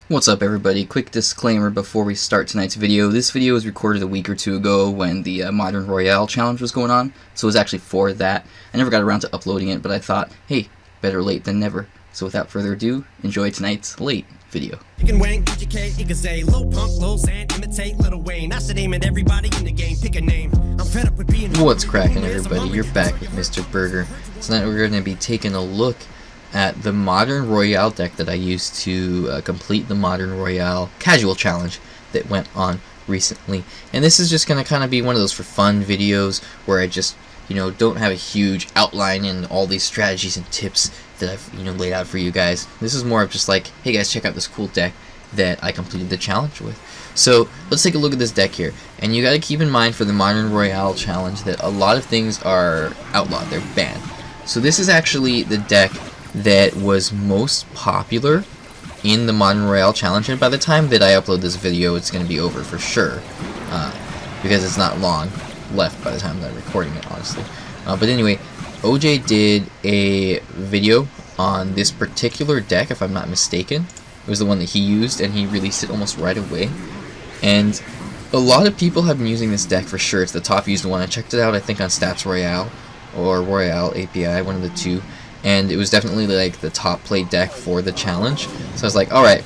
What's up everybody, quick disclaimer before we start tonight's video. This video was recorded a week or two ago when the Modern Royale challenge was going on, so it was actually for that. I never got around to uploading it, but I thought, hey, better late than never. So without further ado, enjoy tonight's late video. You can wank, educate, you can say low punk, low sand, imitate Lil Wayne. I should aim at everybody in the game, pick a name. I'm fed up with being. What's cracking everybody, you're back with Mr. Berger. Tonight we're going to be taking a look at the Modern Royale deck that I used to complete the Modern Royale casual challenge that went on recently. And this is just going to kind of be one of those for fun videos where I just, don't have a huge outline and all these strategies and tips that I've, laid out for you guys. This is more of just like, hey guys, check out this cool deck that I completed the challenge with. So let's take a look at this deck here. And you got to keep in mind for the Modern Royale challenge that a lot of things are outlawed, they're banned. So this is actually the deck that was most popular in the Modern Royale challenge, and by the time that I upload this video it's going to be over for sure, because it's not long left by the time that I'm recording it, honestly. But anyway, OJ did a video on this particular deck, if I'm not mistaken. It was the one that he used, and he released it almost right away, and a lot of people have been using this deck for sure. It's the top used one. I checked it out, I think on Stats Royale or Royale API, one of the two, and it was definitely like the top played deck for the challenge. So I was like, alright,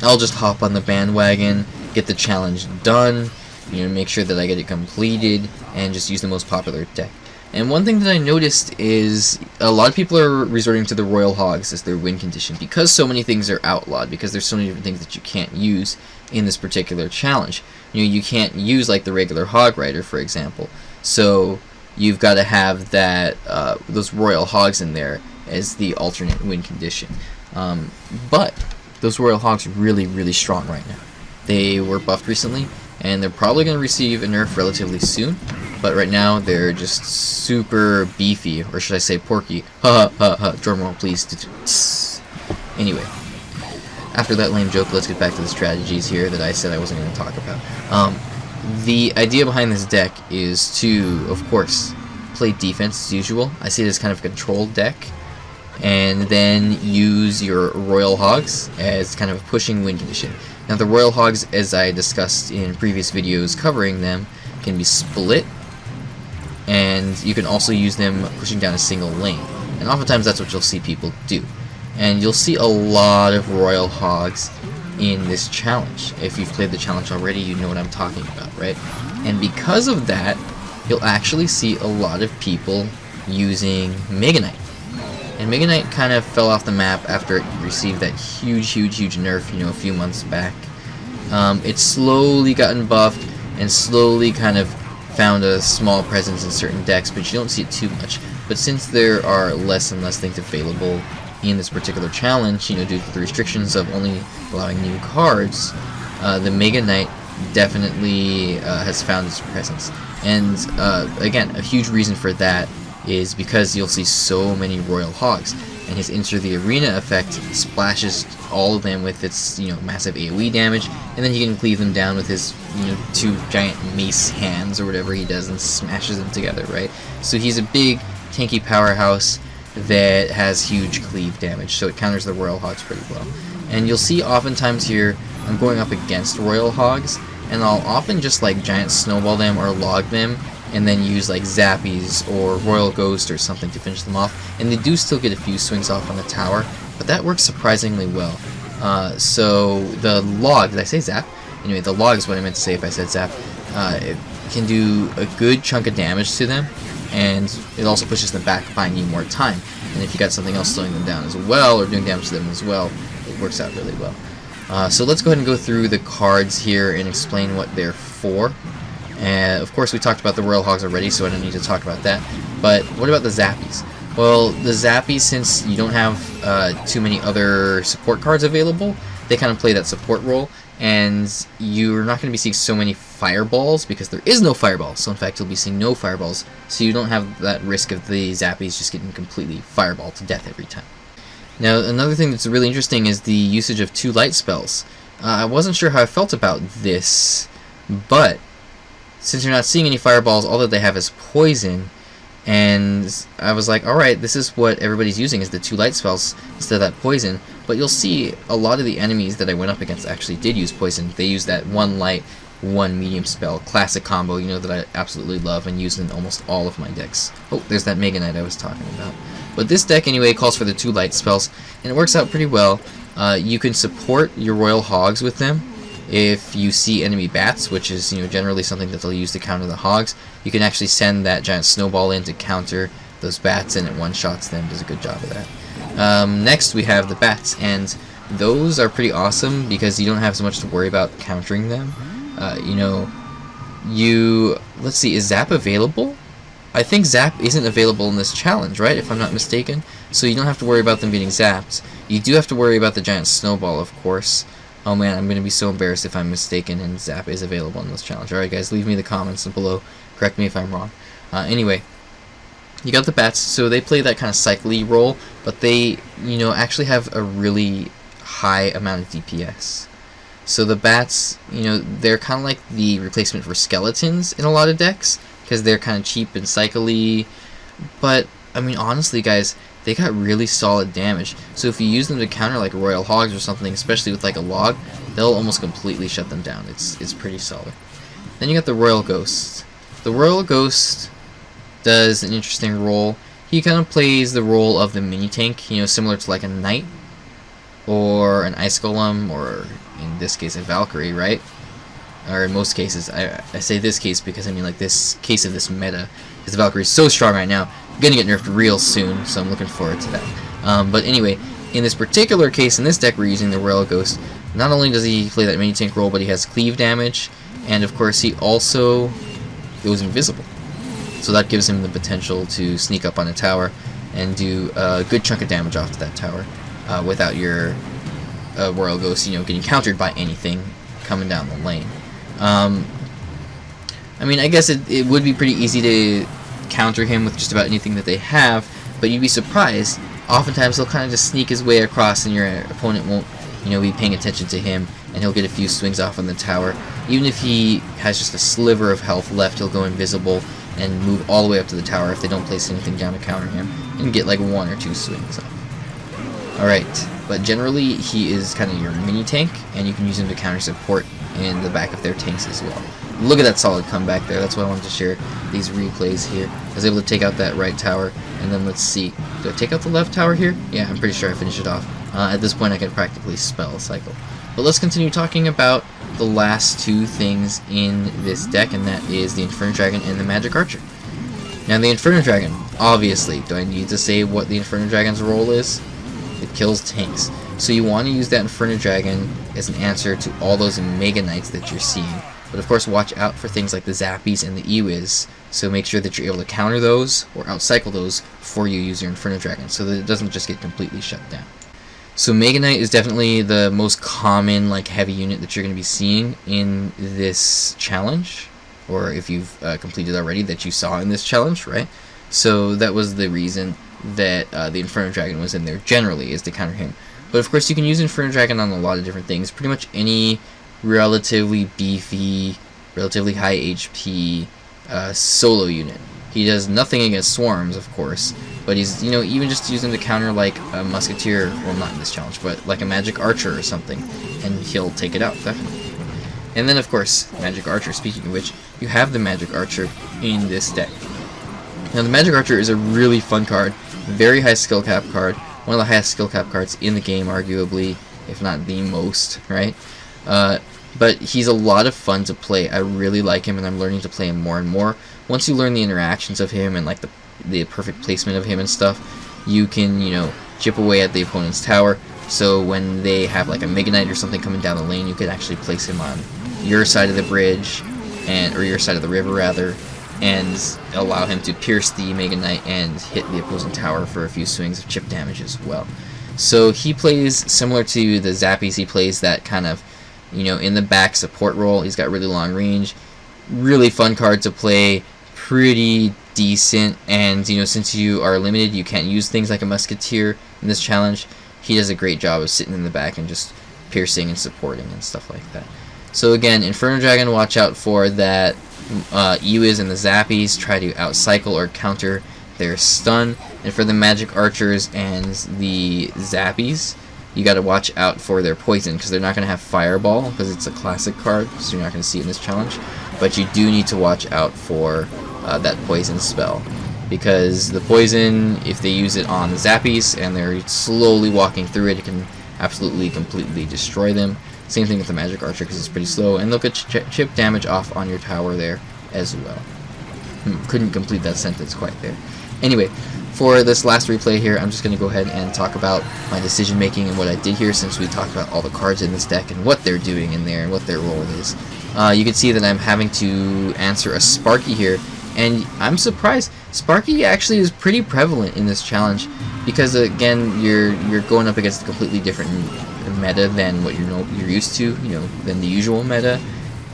I'll just hop on the bandwagon, get the challenge done, make sure that I get it completed, and just use the most popular deck. And one thing that I noticed is a lot of people are resorting to the Royal Hogs as their win condition because so many things are outlawed, because there's so many different things that you can't use in this particular challenge. You can't use like the regular Hog Rider, for example. So you've got to have that those Royal Hogs in there as the alternate win condition. But those Royal Hogs are really, really strong right now. They were buffed recently, and they're probably going to receive a nerf relatively soon. But right now, they're just super beefy, or should I say porky. Ha ha ha, drum roll please. Anyway, after that lame joke, let's get back to the strategies here that I said I wasn't going to talk about. The idea behind this deck is to, of course, play defense as usual. I see it as kind of a controlled deck, and then use your Royal Hogs as kind of a pushing win condition. Now the Royal Hogs, as I discussed in previous videos covering them, can be split, and you can also use them pushing down a single lane. And oftentimes that's what you'll see people do. And you'll see a lot of Royal Hogs in this challenge. If you've played the challenge already, you know what I'm talking about, right? And because of that, you'll actually see a lot of people using Mega Knight. And Mega Knight kind of fell off the map after it received that huge nerf, a few months back. It's slowly gotten buffed and slowly kind of found a small presence in certain decks, but you don't see it too much. But since there are less and less things available in this particular challenge, due to the restrictions of only allowing new cards, the Mega Knight definitely has found its presence. And again, a huge reason for that is because you'll see so many Royal Hogs, and his Enter the Arena effect splashes all of them with its massive AoE damage, and then he can cleave them down with his two giant mace hands or whatever he does and smashes them together, right? So he's a big tanky powerhouse that has huge cleave damage, so it counters the Royal Hogs pretty well. And you'll see oftentimes here I'm going up against Royal Hogs, and I'll often just like giant snowball them or log them, and then use like Zappies or Royal Ghost or something to finish them off. And they do still get a few swings off on the tower, but that works surprisingly well. So the log, did I say Zap? Anyway, the log is what I meant to say if I said Zap. It can do a good chunk of damage to them, and it also pushes them back, buying you more time. And if you got something else slowing them down as well, or doing damage to them as well, it works out really well. So let's go ahead and go through the cards here and explain what they're for. And of course we talked about the Royal Hogs already, so I don't need to talk about that. But what about the Zappies? Well, the Zappies, since you don't have too many other support cards available, they kind of play that support role, and you're not going to be seeing so many fireballs because there is no fireball. So in fact you'll be seeing no fireballs, so you don't have that risk of the Zappies just getting completely fireballed to death every time. Now another thing that's really interesting is the usage of 2 light spells. I wasn't sure how I felt about this, but since you're not seeing any fireballs, all that they have is poison, and I was like, alright, this is what everybody's using, is the 2 light spells instead of that poison. But you'll see a lot of the enemies that I went up against actually did use poison. They used that 1 light, 1 medium spell, classic combo, you know, that I absolutely love and use in almost all of my decks. Oh, there's that Mega Knight I was talking about. But this deck anyway calls for the 2 light spells, and it works out pretty well. You can support your Royal Hogs with them. If you see enemy bats, which is, you know, generally something that they'll use to counter the Hogs, you can actually send that giant Snowball in to counter those bats, and it one-shots them. Does a good job of that. Next we have the bats, and those are pretty awesome because you don't have so much to worry about countering them. You know, let's see, is Zap available? I think Zap isn't available in this challenge, right, if I'm not mistaken, so you don't have to worry about them getting zapped. You do have to worry about the giant Snowball, of course. Oh man, I'm going to be so embarrassed if I'm mistaken and Zap is available in this challenge. Alright guys, leave me the comments below, correct me if I'm wrong. Anyway, you got the bats, so they play that kind of cycle-y role, but they, you know, actually have a really high amount of DPS. So the bats, you know, they're kind of like the replacement for skeletons in a lot of decks, because they're kind of cheap and cycle-y, but, I mean, honestly guys, they got really solid damage. So if you use them to counter like Royal Hogs or something, especially with like a log, they'll almost completely shut them down. It's pretty solid. Then you got the Royal Ghost. The Royal Ghost does an interesting role. He kind of plays the role of the mini tank, you know, similar to like a knight or an ice golem, or in this case a Valkyrie, right? Or in most cases, I say this case because I mean like this case of this meta, because the Valkyrie is so strong right now, gonna get nerfed real soon, so I'm looking forward to that. But anyway, in this particular case, in this deck we're using the Royal Ghost. Not only does he play that mini tank role, but he has cleave damage, and of course he also goes invisible. So that gives him the potential to sneak up on a tower and do a good chunk of damage off to that tower without your Royal Ghost, you know, getting countered by anything coming down the lane. I mean, I guess it would be pretty easy to counter him with just about anything that they have, but you'd be surprised. Oftentimes he'll kind of just sneak his way across and your opponent won't, you know, be paying attention to him, and he'll get a few swings off on the tower. Even if he has just a sliver of health left, he'll go invisible and move all the way up to the tower if they don't place anything down to counter him, and get like 1 or 2 swings off. Alright, but generally he is kind of your mini tank, and you can use him to counter support in the back of their tanks as well. Look at that solid comeback there. That's why I wanted to share these replays here. I was able to take out that right tower, and then let's see. Do I take out the left tower here? Yeah, I'm pretty sure I finished it off. At this point I can practically spell cycle. But let's continue talking about the last 2 things in this deck, and that is the Inferno Dragon and the Magic Archer. Now the Inferno Dragon, obviously, do I need to say what the Inferno Dragon's role is? It kills tanks. So you want to use that Inferno Dragon as an answer to all those Mega Knights that you're seeing. But of course watch out for things like the Zappies and the Ewiz, so make sure that you're able to counter those or outcycle those before you use your Inferno Dragon, so that it doesn't just get completely shut down. So Mega Knight is definitely the most common like heavy unit that you're going to be seeing in this challenge, or if you've completed already, that you saw in this challenge, right? So that was the reason that the Inferno Dragon was in there generally, is to counter him. But of course you can use Inferno Dragon on a lot of different things. Pretty much any relatively beefy, relatively high HP solo unit. He does nothing against swarms, of course, but he's, you know, even just use him to counter like a musketeer, well, not in this challenge, but like a magic archer or something, and he'll take it out, definitely. And then of course, magic archer, speaking of which, you have the magic archer in this deck. Now the magic archer is a really fun card, very high skill cap card, one of the highest skill cap cards in the game, arguably, if not the most, right? But he's a lot of fun to play. I really like him, and I'm learning to play him more and more. Once you learn the interactions of him and like the perfect placement of him and stuff, you can, you know, chip away at the opponent's tower. So when they have like a Mega Knight or something coming down the lane, you can actually place him on your side of the bridge, or your side of the river rather, and allow him to pierce the Mega Knight and hit the opposing tower for a few swings of chip damage as well. So he plays similar to the Zappies. He plays that kind of, you know, in the back support role. He's got really long range, really fun card to play, pretty decent, and you know, since you are limited, you can't use things like a musketeer in this challenge. He does a great job of sitting in the back and just piercing and supporting and stuff like that. So again, Inferno Dragon, watch out for that Ewiz and the Zappies, try to outcycle or counter their stun. And for the Magic Archers and the Zappies, you got to watch out for their poison, because they're not going to have Fireball, because it's a classic card, so you're not going to see it in this challenge. But you do need to watch out for that poison spell, because the poison, if they use it on the Zappies and they're slowly walking through it, it can absolutely completely destroy them. Same thing with the Magic Archer, because it's pretty slow, and they'll get chip damage off on your tower there as well. Couldn't complete that sentence quite there. Anyway, for this last replay here, I'm just going to go ahead and talk about my decision making and what I did here, since we talked about all the cards in this deck and what they're doing in there and what their role is. You can see that I'm having to answer a Sparky here, and I'm surprised. Sparky actually is pretty prevalent in this challenge, because again, you're going up against a completely different meta than what you're used to, than the usual meta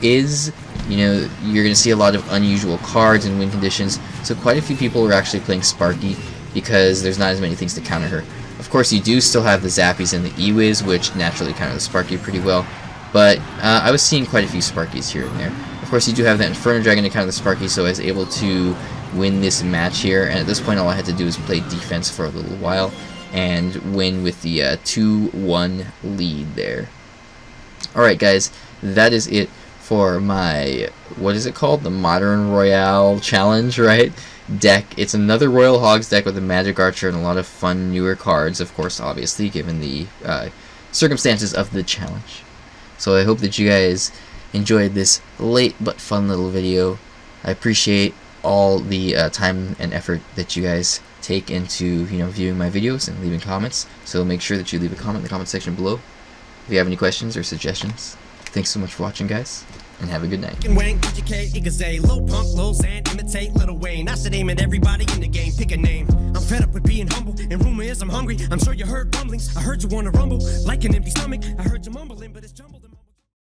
is. You're going to see a lot of unusual cards and win conditions, so quite a few people are actually playing Sparky because there's not as many things to counter her. Of course, you do still have the Zappies and the E-Wiz, which naturally counter the Sparky pretty well, but I was seeing quite a few Sparkies here and there. Of course, you do have the Inferno Dragon to counter the Sparky, so I was able to win this match here, and at this point all I had to do was play defense for a little while and win with the 2-1 lead there. Alright guys, that is it for my, what is it called? The Modern Royale challenge, right? Deck. It's another Royal Hogs deck with a Magic Archer and a lot of fun newer cards, of course, obviously, given the circumstances of the challenge. So I hope that you guys enjoyed this late but fun little video. I appreciate all the time and effort that you guys take into viewing my videos and leaving comments. So make sure that you leave a comment in the comment section below if you have any questions or suggestions. Thanks so much for watching, guys, and have a good night. Low punk, low Zan, imitate Lil Wayne. I should aim at everybody in the game, pick a name. I'm fed up with being humble, and rumor is I'm hungry. I'm sure you heard rumblings. I heard you wanna rumble, like an empty stomach. I heard you mumbling, but it's jumbled.